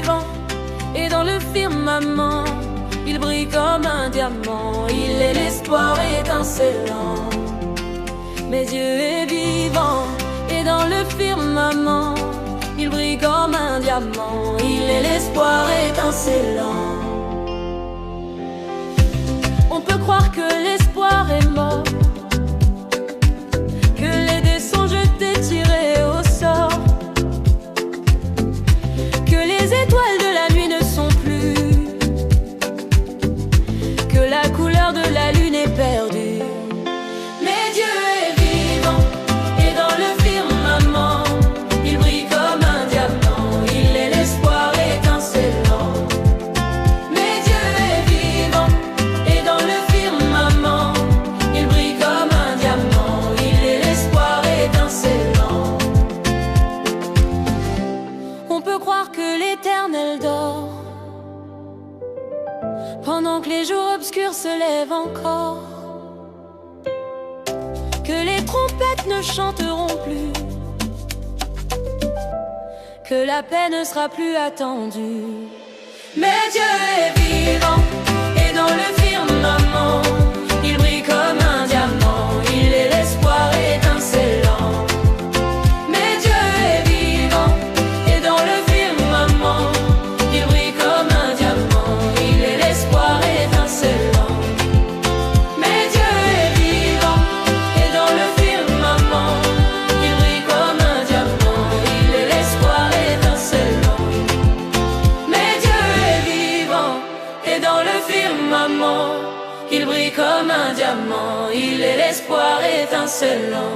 vivant, et dans le firmament, il brille comme un diamant. Il est l'espoir étincelant. Mais Dieu est vivant, et dans le firmament, il brille comme un diamant. Il est l'espoir étincelant. On peut croire que l'espoir est mort, que les dés sont jetés, tirés au sort, que les étoiles de la nuit ne sont plus, que la couleur de la lune est perdue. Mais Dieu est vivant, et dans le firmament, il brille comme un diamant. Il est l'espoir étincelant. Mais Dieu est vivant, et dans le firmament, il brille comme un diamant. Il est l'espoir étincelant. On peut croire que l'Éternel dort, pendant que les jours obscurs se lèvent encore, que les trompettes ne chanteront plus, que la paix ne sera plus attendue. Mais Dieu est vivant, et dans le firmament, il brille comme un diamant. Il est l'espoir étincelant. Mais Dieu est vivant, et dans le firmament, il brille comme un diamant. Il est l'espoir étincelant. Mais Dieu est vivant, et dans le firmament, il brille comme un diamant. Il est l'espoir étincelant. Mais Dieu est vivant, et dans le firmament, il brille comme un diamant. Il est l'espoir étincelant.